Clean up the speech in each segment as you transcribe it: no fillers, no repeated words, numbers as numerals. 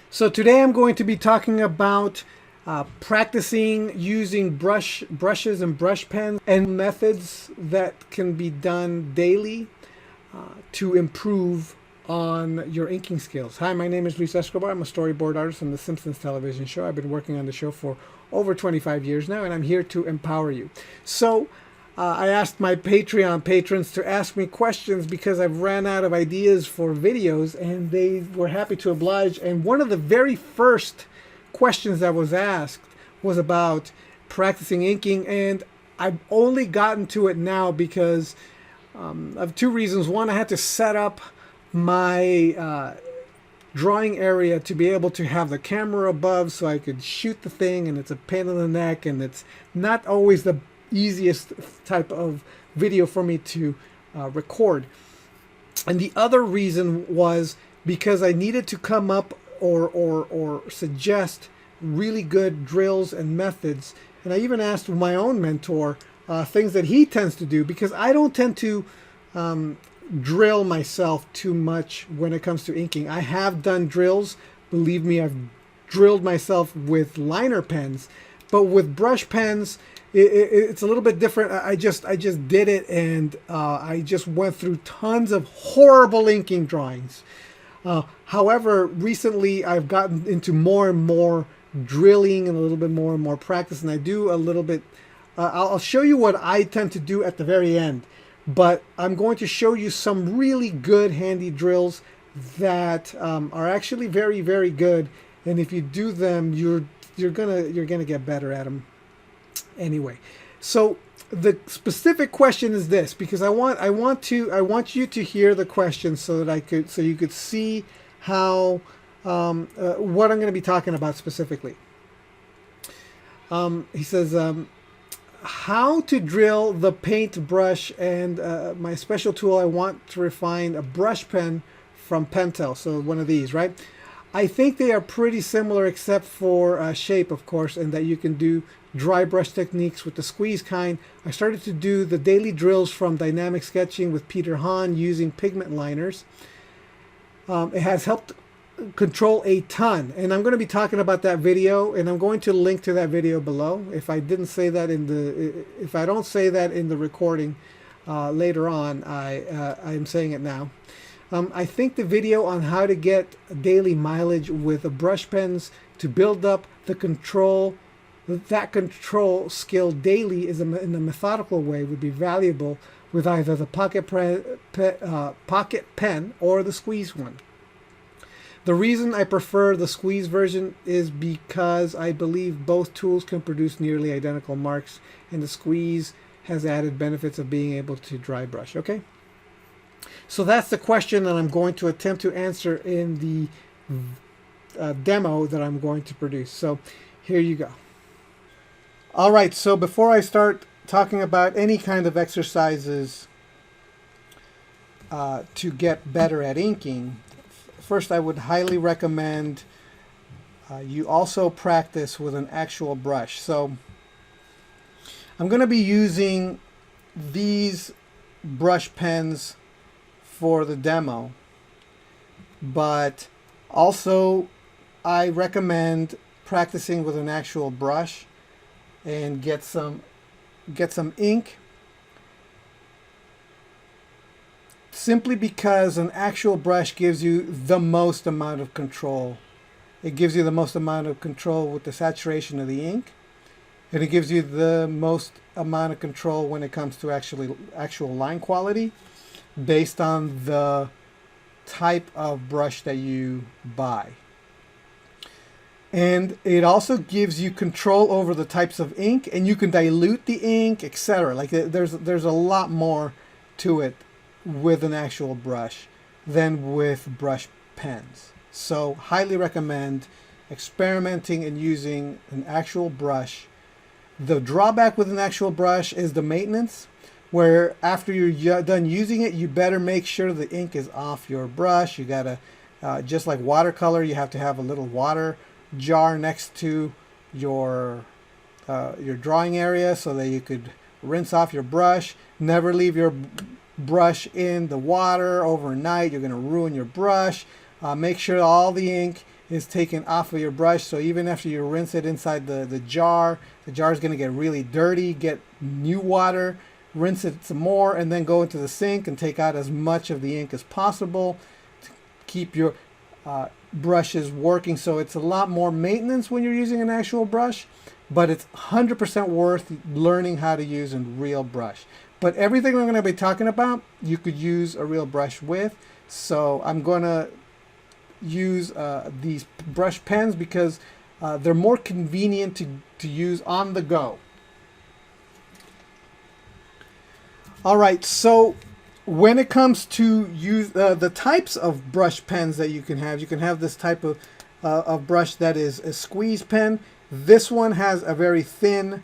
So today I'm going to be talking about practicing using brushes and brush pens and methods that can be done daily to improve on your inking skills. Hi, my name is Luis Escobar. I'm a storyboard artist on the Simpsons television show. I've been working on the show for over 25 years now, and I'm here to empower you. So I asked my Patreon patrons to ask me questions because I've ran out of ideas for videos, and they were happy to oblige. And one of the very first questions that was asked was about practicing inking, and I've only gotten to it now because of two reasons. One, I had to set up my drawing area to be able to have the camera above so I could shoot the thing, and it's a pain in the neck, and it's not always the easiest type of video for me to record. And the other reason was because I needed to come up or suggest really good drills and methods. And I even asked my own mentor things that he tends to do, because I don't tend to drill myself too much when it comes to inking. I have done drills. Believe me, I've drilled myself with liner pens, but with brush pens, it's a little bit different. I just did it, and I just went through tons of horrible inking drawings. However, recently I've gotten into more and more drilling and a little bit more and more practice, and I do a little bit. I'll show you what I tend to do at the very end, but I'm going to show you some really good handy drills that are actually very, very good, and if you do them, you're gonna get better at them. Anyway, so the specific question is this, because I want you to hear the question so that you could see how what I'm going to be talking about specifically. He says how to drill the paintbrush, and my special tool, I want to refine a brush pen from Pentel, so one of these, right? I think they are pretty similar except for shape, of course, and that you can do dry brush techniques with the squeeze kind. I started to do the daily drills from dynamic sketching with Peter Hahn using pigment liners. It has helped control a ton, and I'm going to be talking about that video, and I'm going to link to that video below. If I didn't say that if I don't say that in the recording later on, I'm saying it now. I think the video on how to get daily mileage with the brush pens to build up that control skill daily is in a methodical way would be valuable with either the pocket pen or the squeeze one. The reason I prefer the squeeze version is because I believe both tools can produce nearly identical marks, and the squeeze has added benefits of being able to dry brush. Okay? So that's the question that I'm going to attempt to answer in the demo that I'm going to produce. So here you go. All right, so before I start talking about any kind of exercises to get better at inking, first I would highly recommend you also practice with an actual brush. So I'm going to be using these brush pens for the demo, but also I recommend practicing with an actual brush and get some ink, simply because an actual brush gives you the most amount of control. It gives you the most amount of control with the saturation of the ink, and it gives you the most amount of control when it comes to actual line quality, based on the type of brush that you buy. And it also gives you control over the types of ink, and you can dilute the ink, etc. Like there's a lot more to it with an actual brush than with brush pens. So highly recommend experimenting and using an actual brush. The drawback with an actual brush is the maintenance, where after you're done using it, you better make sure the ink is off your brush. You gotta, just like watercolor, you have to have a little water jar next to your drawing area so that you could rinse off your brush. Never leave your brush in the water overnight. You're going to ruin your brush. Make sure all the ink is taken off of your brush. So even after you rinse it inside the jar is going to get really dirty. Get new water, rinse it some more, and then go into the sink and take out as much of the ink as possible to keep your brushes working. So it's a lot more maintenance when you're using an actual brush, but it's 100% worth learning how to use a real brush. But everything we're going to be talking about, you could use a real brush with. So I'm going to use these brush pens because they're more convenient to use on the go. All right, so when it comes to use the types of brush pens that you can have this type of brush that is a squeeze pen. This one has a very thin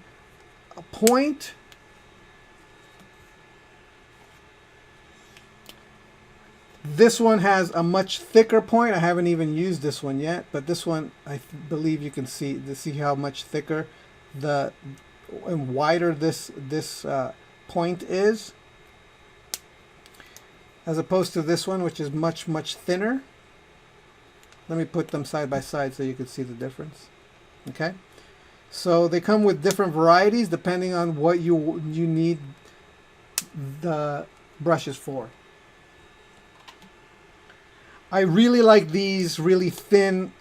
point. This one has a much thicker point. I haven't even used this one yet, but this one I believe you can see how much thicker and wider this point is, as opposed to this one, which is much thinner. Let me put them side by side so you can see the difference. Okay, so they come with different varieties depending on what you need the brushes for. I really like these really thin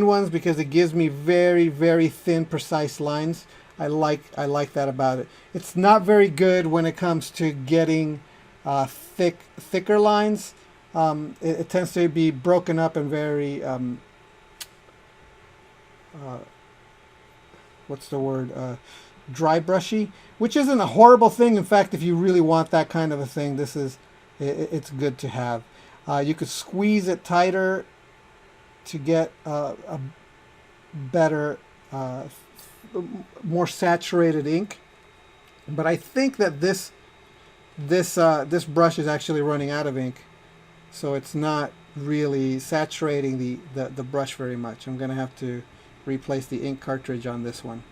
ones because it gives me very thin, precise lines. I like that about it. It's not very good when it comes to getting thicker lines. It tends to be broken up and very what's the word? Dry brushy, which isn't a horrible thing. In fact, if you really want that kind of a thing, it's good to have. You could squeeze it tighter to get a better, more saturated ink. But I think that this brush is actually running out of ink, so it's not really saturating the brush very much. I'm going to have to replace the ink cartridge on this one.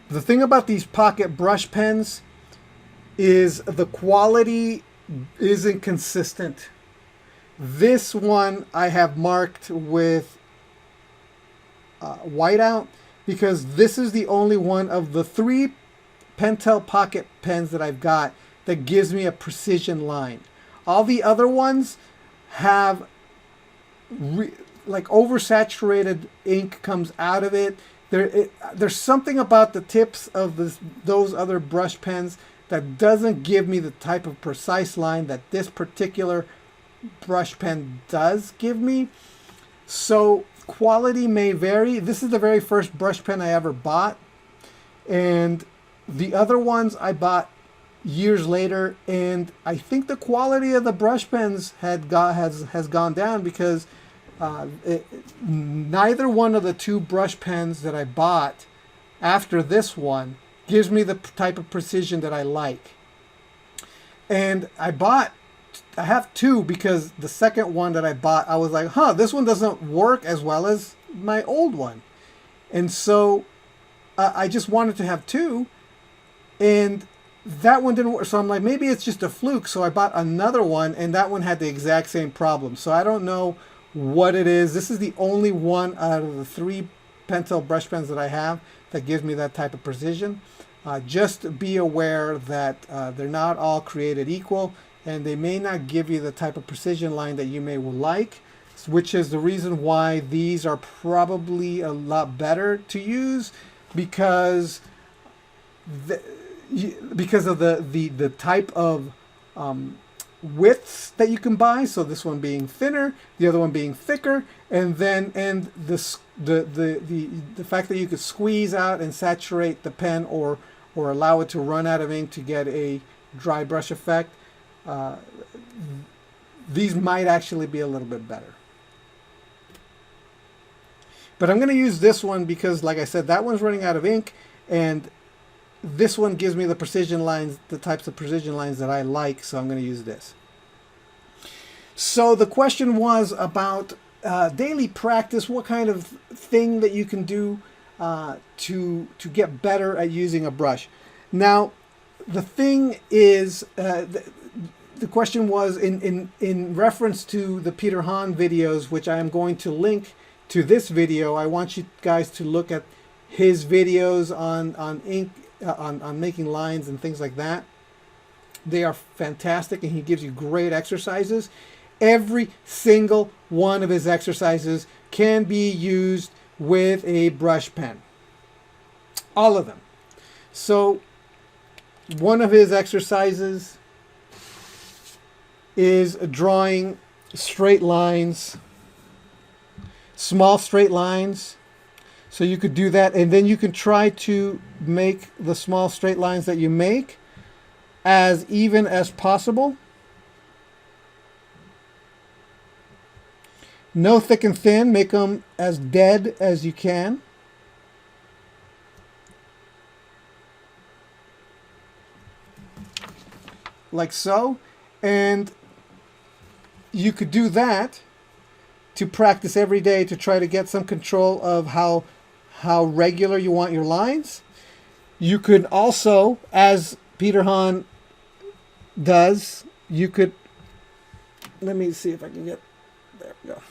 The thing about these pocket brush pens is the quality isn't consistent. This one I have marked with whiteout because this is the only one of the 3 Pentel pocket pens that I've got that gives me a precision line. All the other ones have like oversaturated ink comes out of it. There's something about the tips of those other brush pens that doesn't give me the type of precise line that this particular brush pen does give me. So quality may vary. This is the very first brush pen I ever bought, and the other ones I bought years later, and I think the quality of the brush pens has gone down because neither one of the 2 brush pens that I bought after this one gives me the type of precision that I like. And I have 2 because the second one that I bought, I was like, this one doesn't work as well as my old one. And so I just wanted to have 2, and that one didn't work. So I'm like, maybe it's just a fluke. So I bought another one, and that one had the exact same problem. So I don't know what it is. This is the only one out of the 3 Pentel brush pens that I have that gives me that type of precision. Just be aware that they're not all created equal, and they may not give you the type of precision line that you may like, which is the reason why these are probably a lot better to use because of the type of widths that you can buy. So this one being thinner, the other one being thicker, and the fact that you could squeeze out and saturate the pen or allow it to run out of ink to get a dry brush effect. These might actually be a little bit better. But I'm going to use this one because, like I said, that one's running out of ink, and this one gives me the precision lines, the types of precision lines that I like, so I'm going to use this. So the question was about daily practice, what kind of thing that you can do to get better at using a brush. Now, the thing is, the question was in reference to the Peter Hahn videos, which I am going to link to this video. I want you guys to look at his videos on ink, on making lines and things like that. They are fantastic, and he gives you great exercises. Every single one of his exercises can be used with a brush pen. All of them. So one of his exercises is drawing straight lines, small straight lines. So you could do that, and then you can try to make the small straight lines that you make as even as possible. No thick and thin, make them as dead as you can. Like so. And you could do that to practice every day to try to get some control of how regular you want your lines. You could also, as Peter Hahn does, you could, let me see if I can get, there we go.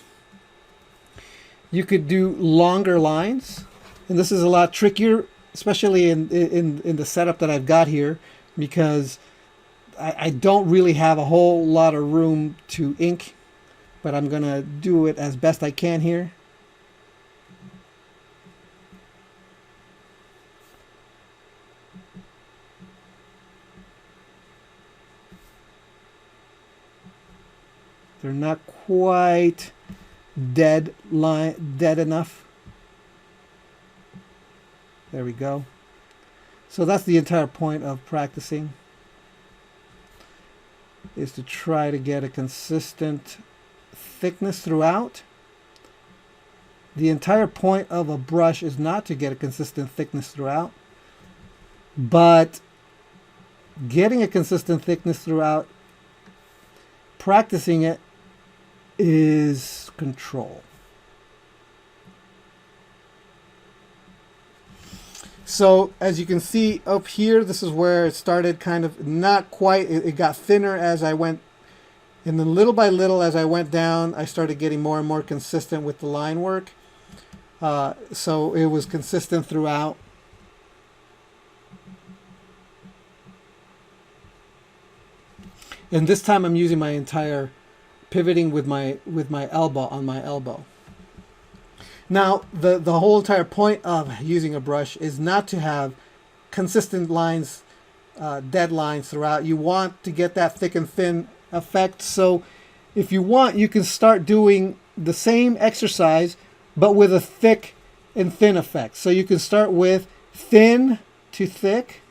You could do longer lines, and this is a lot trickier, especially in the setup that I've got here, because I don't really have a whole lot of room to ink, but I'm gonna do it as best I can here. They're not quite dead enough. There we go. So that's the entire point of practicing, is to try to get a consistent thickness throughout. The entire point of a brush is not to get a consistent thickness throughout, but getting a consistent thickness throughout, practicing it, is control. So as you can see up here, this is where it started kind of not quite, it got thinner as I went, and then little by little as I went down, I started getting more and more consistent with the line work. So it was consistent throughout. And this time I'm using my entire pivoting with my elbow, on my elbow. Now the whole entire point of using a brush is not to have consistent lines, dead lines throughout. You want to get that thick and thin effect. So if you want, you can start doing the same exercise but with a thick and thin effect. So you can start with thin to thick.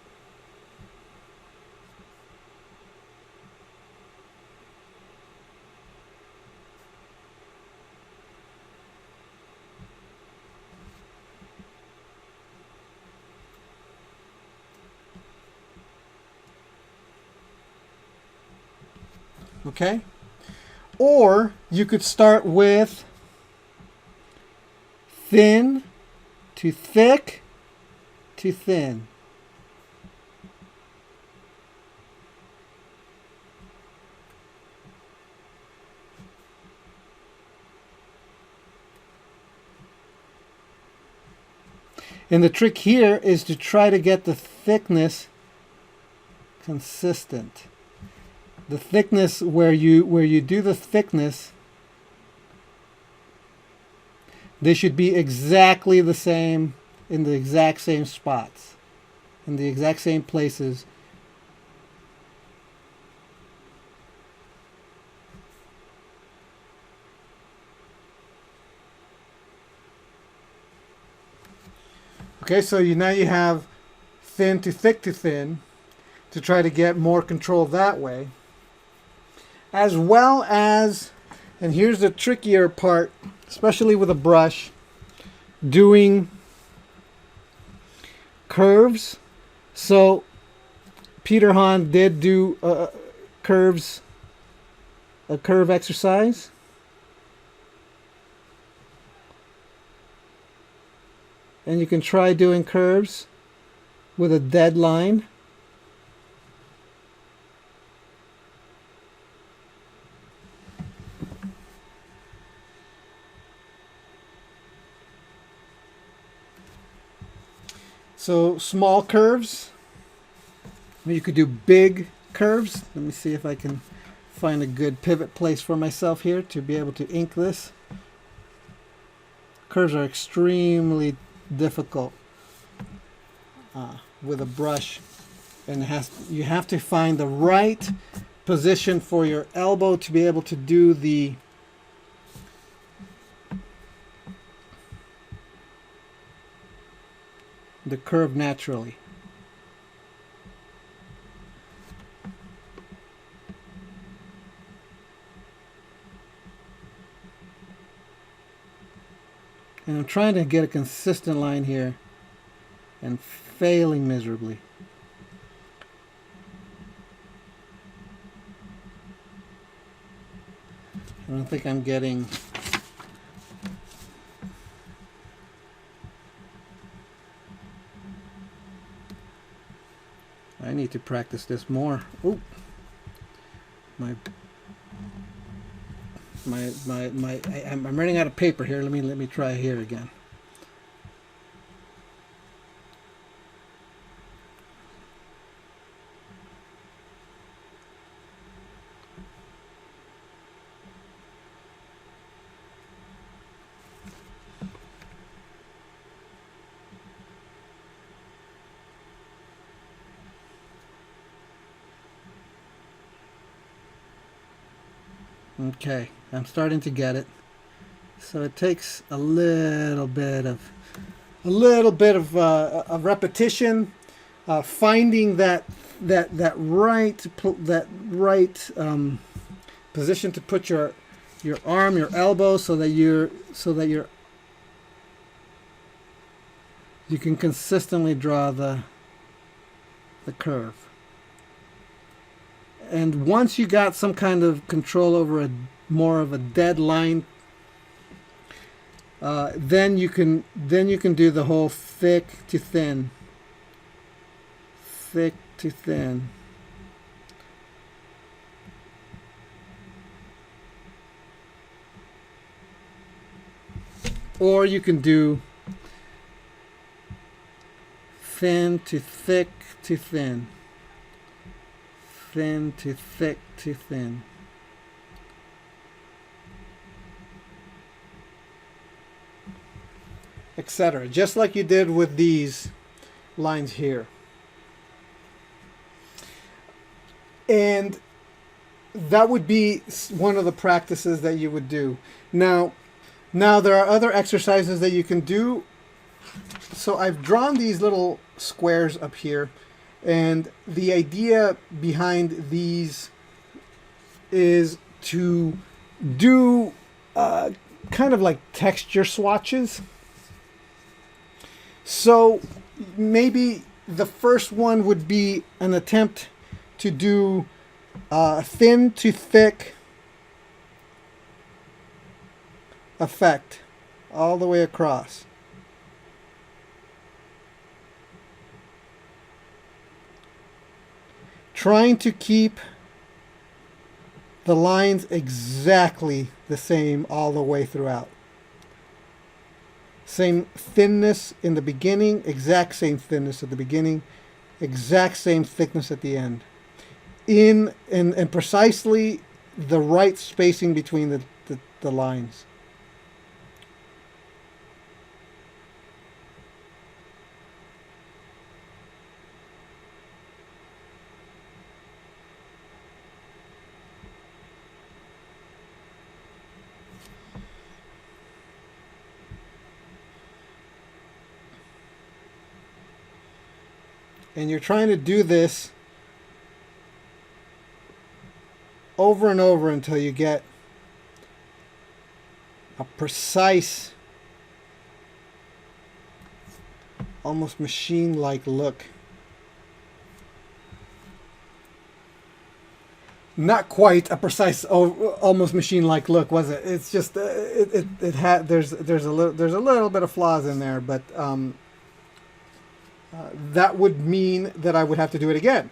Okay? Or you could start with thin to thick to thin. And the trick here is to try to get the thickness consistent. The thickness where you do the thickness, they should be exactly the same, in the exact same spots, in the exact same places. Okay, so now you have thin to thin to try to get more control that way. As well as, and here's the trickier part, especially with a brush, doing curves. So Peter Hahn did do curves, a curve exercise. And you can try doing curves with a dead line. So small curves. You could do big curves. Let me see if I can find a good pivot place for myself here to be able to ink this. Curves are extremely difficult with a brush, and you have to find the right position for your elbow to be able to do the curve naturally. And I'm trying to get a consistent line here and failing miserably. I don't think I'm getting I need to practice this more. Oop. I'm running out of paper here. Let me try here again. Okay, I'm starting to get it. So it takes a little bit of repetition, finding that right position to put your arm, your elbow, so that you can consistently draw the curve. And once you got some kind of control over more of a dead line, then you can do the whole thick to thin, thick to thin. Or you can do thin to thick to thin. Thin to thick to thin. Etc. Just like you did with these lines here. And that would be one of the practices that you would do. Now there are other exercises that you can do. So I've drawn these little squares up here. And the idea behind these is to do kind of like texture swatches. So maybe the first one would be an attempt to do thin to thick effect all the way across. Trying to keep the lines exactly the same all the way throughout. Same thinness in the beginning, exact same thinness at the beginning, exact same thickness at the end. And precisely the right spacing between the lines. And you're trying to do this over and over until you get a precise, almost machine-like look. Not quite a precise, almost machine-like look, was it? It's just it had there's a little bit of flaws in there, but that would mean that I would have to do it again,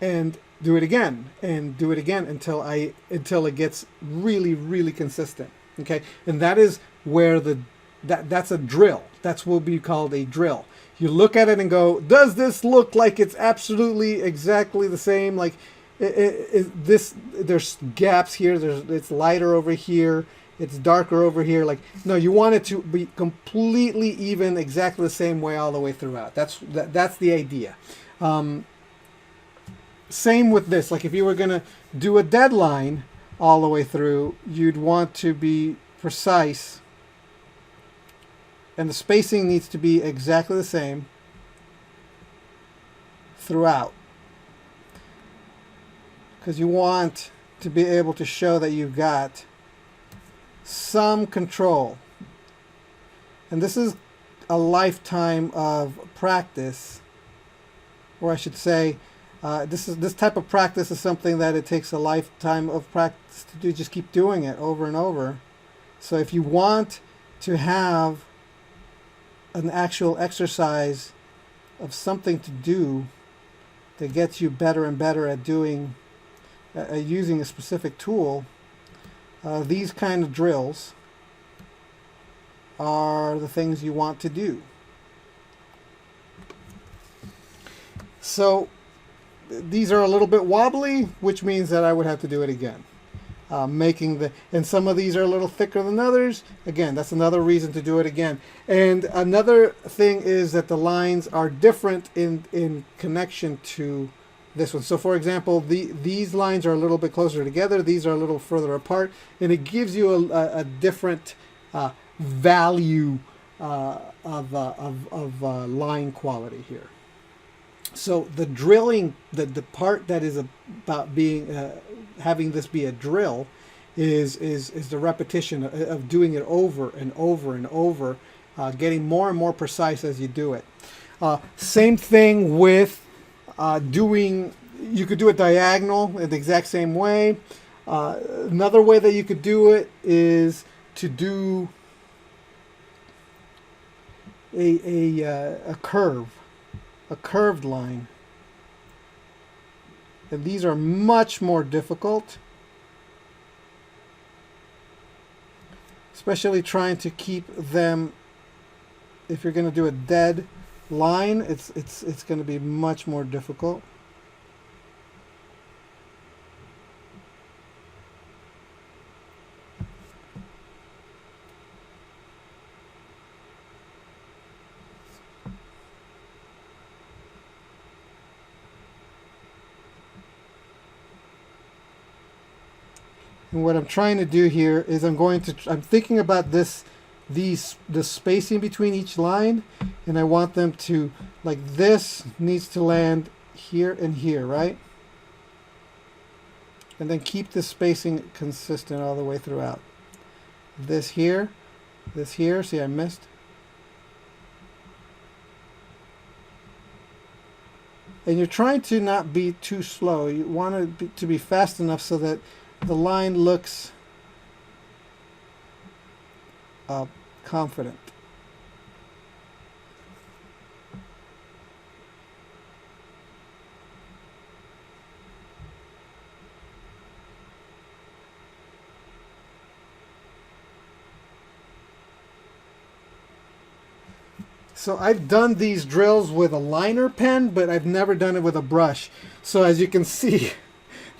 and do it again, and do it again until it gets really, really consistent. Okay, and that is where the That's a drill. That's what would be called a drill. You look at it and go, does this look like it's absolutely exactly the same? Like this, there's gaps here. It's lighter over here. It's darker over here. Like, no, you want it to be completely even, exactly the same way all the way throughout. That's the idea. Same with this. Like if you were going to do a deadline all the way through, you'd want to be precise. And the spacing needs to be exactly the same throughout. Because you want to be able to show that you've got some control. And this is a lifetime of practice, or I should say, this type of practice is something that it takes a lifetime of practice to do. Just keep doing it over and over. So if you want to have an actual exercise of something to do that gets you better and better at doing, using a specific tool, these kind of drills are the things you want to do. So these are a little bit wobbly, which means that I would have to do it again. And some of these are a little thicker than others. Again, that's another reason to do it again. And another thing is that the lines are different in connection to this one. So for example, these lines are a little bit closer together. These are a little further apart. And it gives you a different value of line quality here. So the drilling, the part that is about being having this be a drill is the repetition of doing it over and over and over, getting more and more precise as you do it. Same thing with doing, you could do it diagonal in the exact same way. Another way that you could do it is to do a curved line. And these are much more difficult, especially trying to keep them. If you're going to do a dead line, it's going to be much more difficult. And what I'm trying to do here is I'm thinking about the spacing between each line, and I want them to, like this needs to land here and here, right? And then keep the spacing consistent all the way throughout. This here, see I missed. And you're trying to not be too slow. You want it to be fast enough so that the line looks confident. So I've done these drills with a liner pen, but I've never done it with a brush. So as you can see,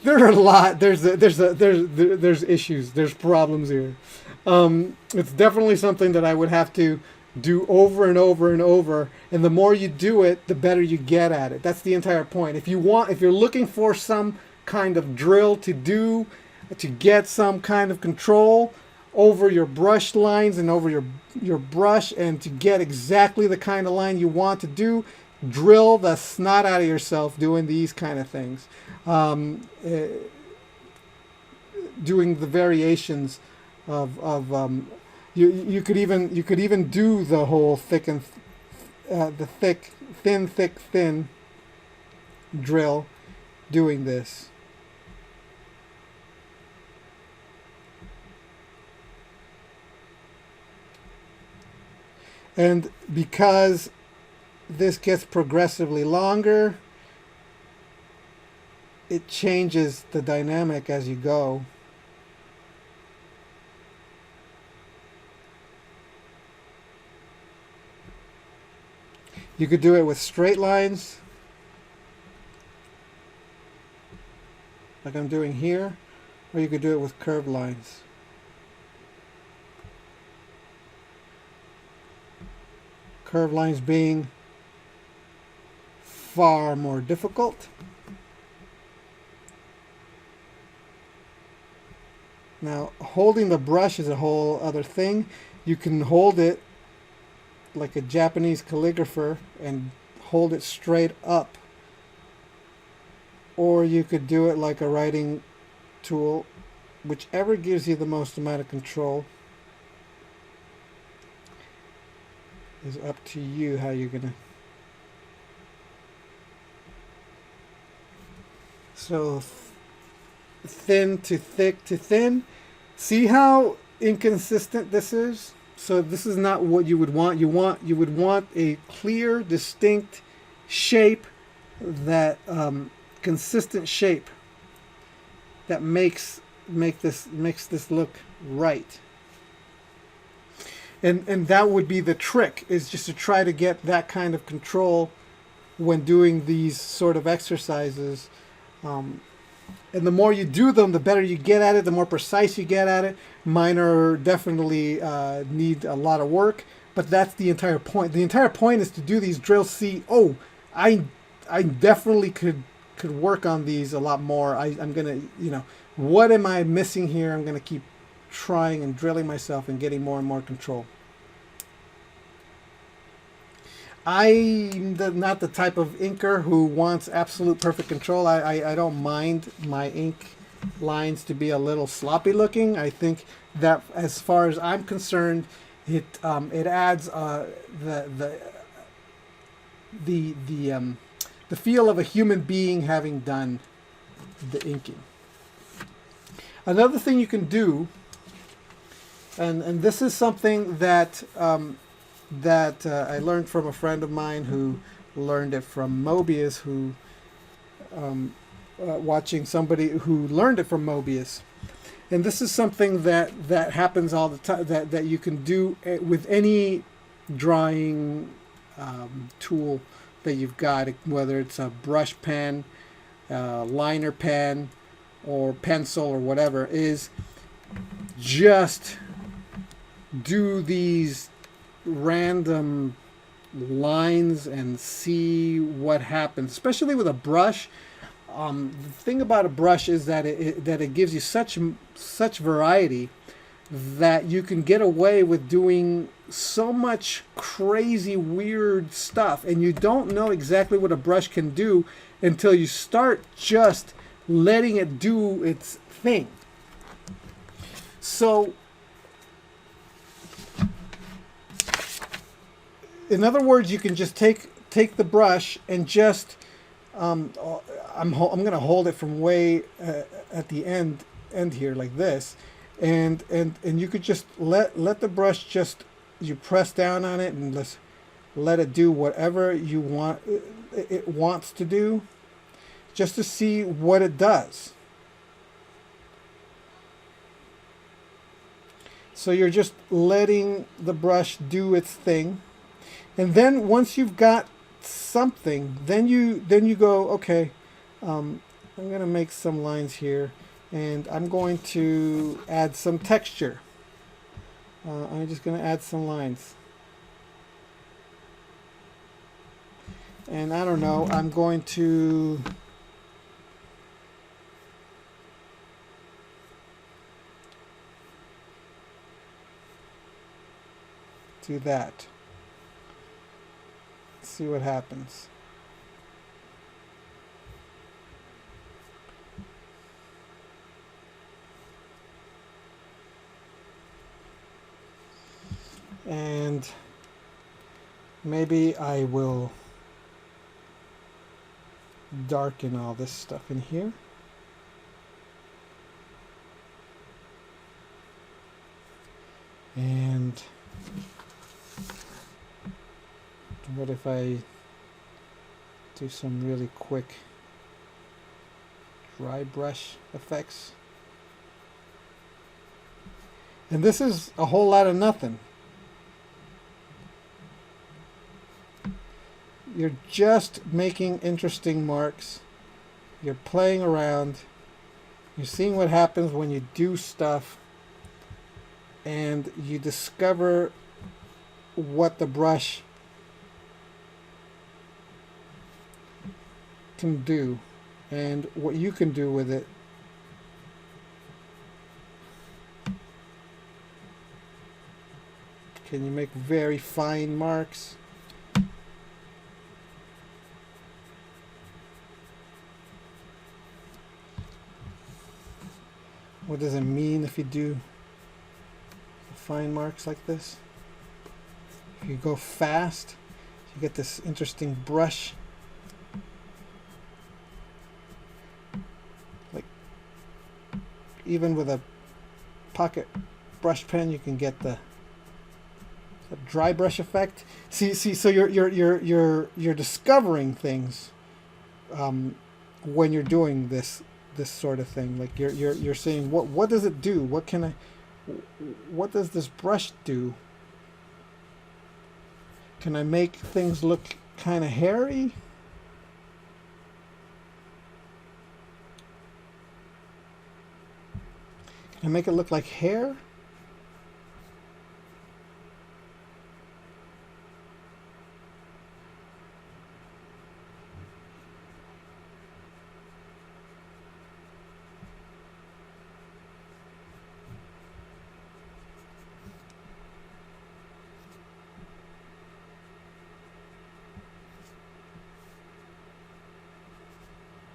there are a lot. There's issues. There's problems here. It's definitely something that I would have to do over and over and over. And the more you do it, the better you get at it. That's the entire point. If you're looking for some kind of drill to do, to get some kind of control over your brush lines and over your brush, and to get exactly the kind of line you want to do, drill the snot out of yourself doing these kind of things. Doing the variations of you could even do the whole thin drill doing this. And because this gets progressively longer, it changes the dynamic as you go. You could do it with straight lines, like I'm doing here, or you could do it with curved lines. Curved lines being far more difficult. Now, holding the brush is a whole other thing. You can hold it like a Japanese calligrapher and hold it straight up. Or you could do it like a writing tool, whichever gives you the most amount of control. Is up to you how you're gonna. So thin to thick to thin. See how inconsistent this is? So this is not what you would want. You would want a clear, distinct shape, that consistent shape that makes this look right. And that would be the trick, is just to try to get that kind of control when doing these sort of exercises. And the more you do them, the better you get at it, the more precise you get at it. Mine are definitely need a lot of work, but that's the entire point. The entire point is to do these drills. See, oh, I definitely could work on these a lot more. I'm gonna, what am I missing here? I'm gonna keep trying and drilling myself and getting more and more control. I'm not the type of inker who wants absolute perfect control. I don't mind my ink lines to be a little sloppy looking. I think that, as far as I'm concerned, it adds the feel of a human being having done the inking. Another thing you can do, and this is something that I learned from a friend of mine who learned it from Mobius, who watching somebody who learned it from Mobius. And this is something that happens all the time, that you can do with any drawing tool that you've got, whether it's a brush pen, liner pen, or pencil or whatever, is just do these random lines and see what happens, especially with a brush. The thing about a brush is that it gives you such variety that you can get away with doing so much crazy weird stuff, and you don't know exactly what a brush can do until you start just letting it do its thing. So in other words, you can just take the brush and just I'm going to hold it from way at the end here like this, and you could just let the brush, just you press down on it and let it do whatever you want it wants to do, just to see what it does. So you're just letting the brush do its thing. And then once you've got something, then you go, okay, I'm going to make some lines here, and I'm going to add some texture. I'm just going to add some lines. And I don't know, I'm going to do that. See what happens. And maybe I will darken all this stuff in here. And what if I do some really quick dry brush effects? And this is a whole lot of nothing. you're just making interesting marks. You're playing around. You're seeing what happens when you do stuff, and you discover what the brush can do and what you can do with it. Can you make very fine marks? What does it mean if you do fine marks like this? If you go fast, you get this interesting brush. Like, even with a pocket brush pen, you can get the dry brush effect. So you're discovering things when you're doing this sort of thing. Like you're saying, what does it do? What does this brush do? Can I make things look kind of hairy? Can I make it look like hair?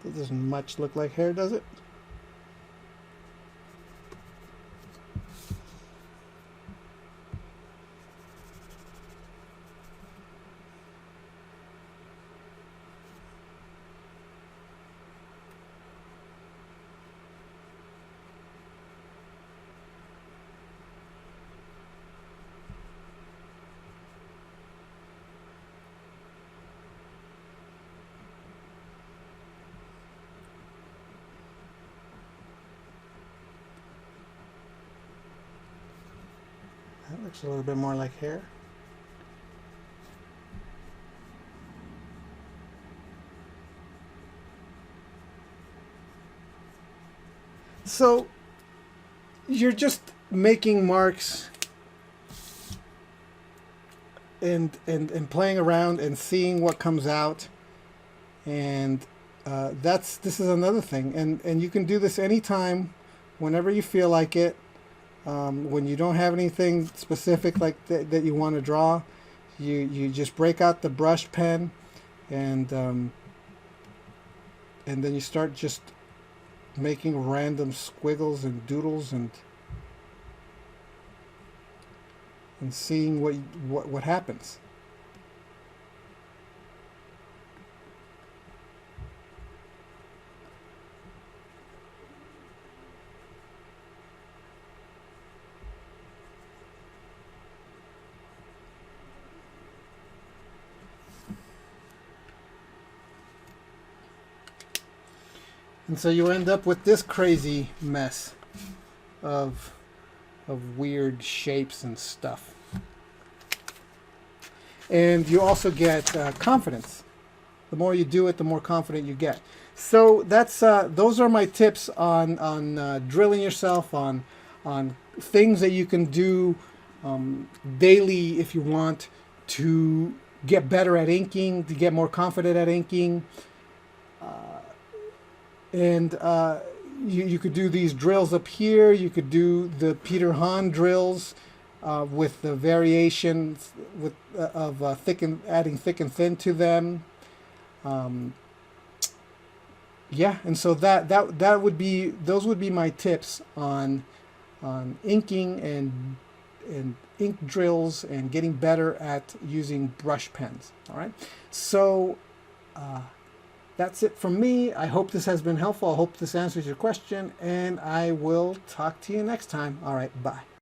That doesn't much look like hair, does it? That looks a little bit more like hair. So you're just making marks and playing around and seeing what comes out, and this is another thing, and you can do this anytime, whenever you feel like it. When you don't have anything specific like that you want to draw, you just break out the brush pen, and then you start just making random squiggles and doodles and seeing what happens. And so you end up with this crazy mess of weird shapes and stuff. And you also get confidence. The more you do it, the more confident you get. So that's those are my tips on drilling yourself, on things that you can do daily if you want to get better at inking, to get more confident at inking. And you could do these drills up here. You could do the Peter Hahn drills with the variations of adding thick and thin to them. Yeah, and so that would be, those would be my tips on inking and ink drills and getting better at using brush pens. All right, so. That's it from me. I hope this has been helpful. I hope this answers your question, and I will talk to you next time. All right, bye.